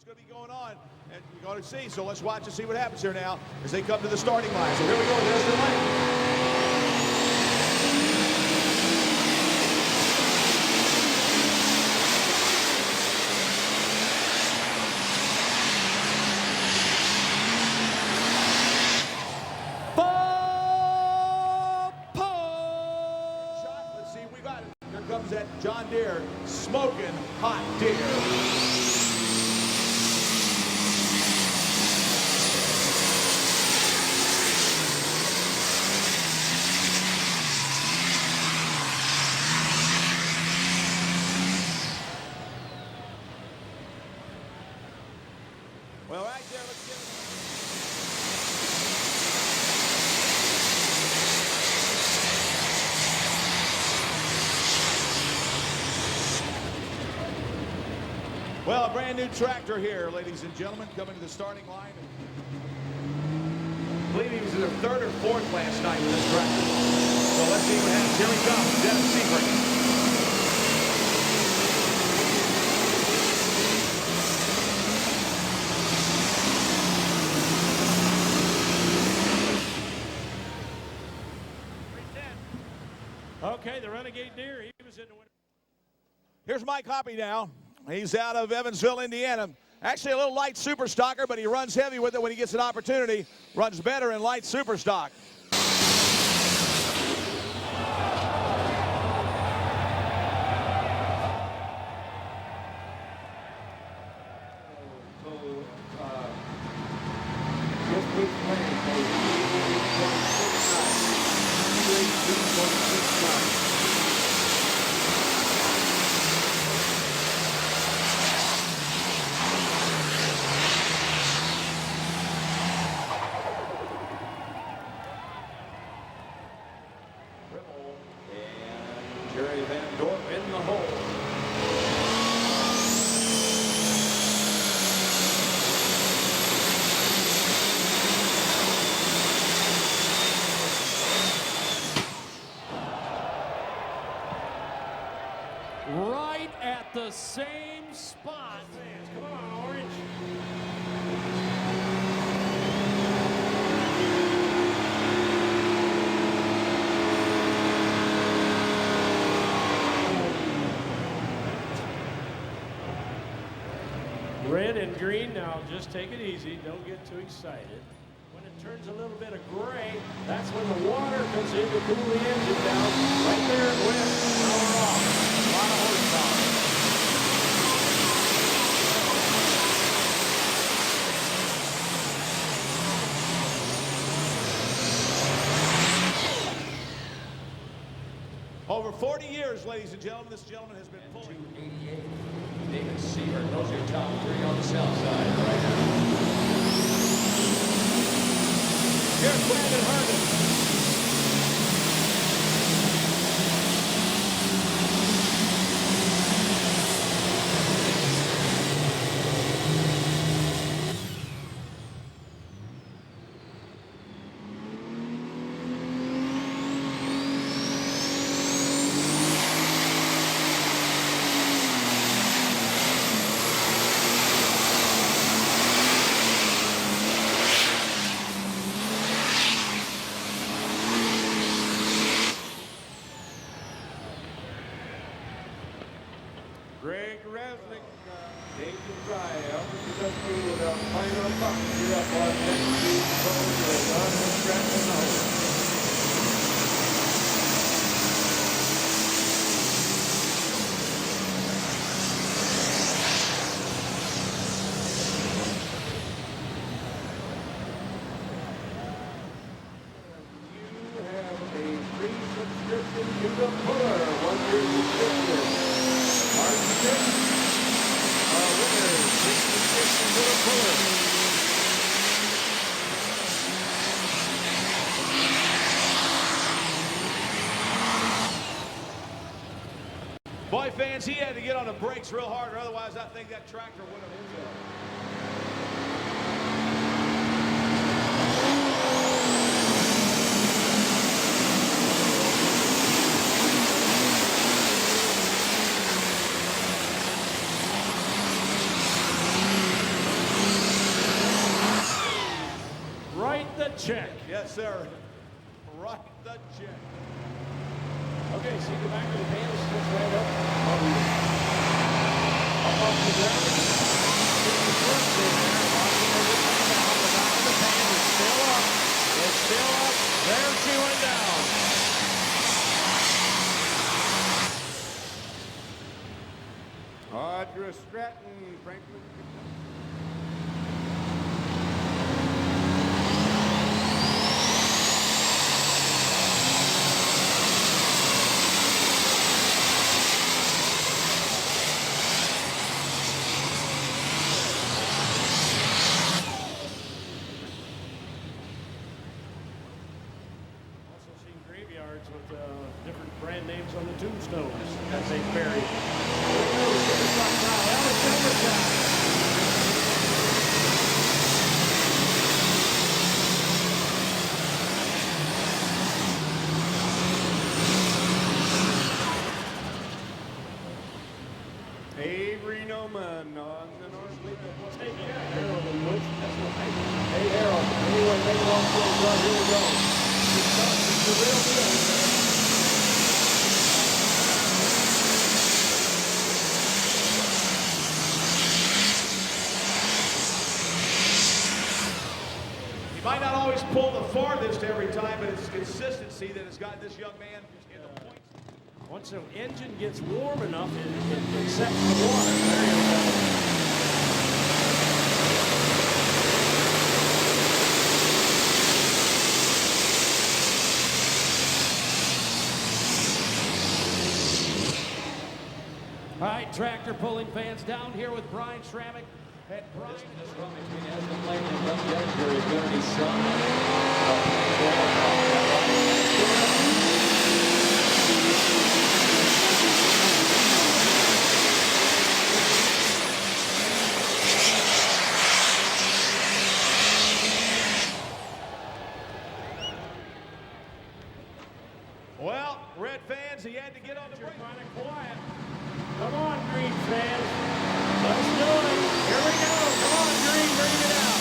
Going to be going on, and you're going to see. So let's watch and see what happens here now as they come to the starting line. So here we go. There's the lane. Let's see, we got it. Here comes that John Deere, smoking hot Deere. Well, right there, let's get it. Well, a brand new tractor here, ladies and gentlemen, coming to the starting line. I believe he was in the third or fourth last night with this tractor. So let's see what happens. Here he comes, Dennis Seifert. Okay, the Renegade Deere, he was in the winner. Here's Mike Hoppy now. He's out of Evansville, Indiana. Actually a little light super stocker, but he runs heavy with it when he gets an opportunity. Runs better in light super stock. Jerry Van Dorp in the hole. Right at the same spot. Come on, Orange. Red and green now, just take it easy. Don't get too excited. When it turns a little bit of gray, that's when the water comes in to cool the engine down. Right there it went. Now we're off. A lot of horsepower. Over 40 years, ladies and gentlemen, this gentleman has been pulling. 288. David Seifert, those are your top three on the south side right now. Here's Brandon Herndon. Greg Resnick, Dayton Trial, industry with a final buck here up on next to on the scratch and You have a free subscription to the Puller, 1 year subscription. Our winner, free subscription to the Puller. Boy, fans, he had to get on the brakes real hard, or otherwise I think that tractor would have hit him. check. Yes, sir. Write the check. Okay, so you go back to the pan, switch right up. Up off the ground. Get the crooks in there. Watching as it comes down. The back of the pan is still up. It's still up. There she went down. Audra Stratton, Franklin. Also seen graveyards with different brand names on the tombstones as they buried. Avery Noman on the north lead. Hey, Harold and Bush. That's what I think. Hey, Harold. Anyway, make it off the run. Here we go. It's the real deal. He might not always pull the farthest every time, but it's consistency that has gotten this young man in the points. Once the engine gets warm enough, it sets the water. There you go. All right, tractor pulling fans down here with Brian Schrammick. At Brian. This run between Esmond Lane and Doug Edgar is going to be Well, Red fans, he had to get on the You're brake. kind of quiet. Come on, Green fans. Let's do it. Here we go. Come on, Green, bring it out.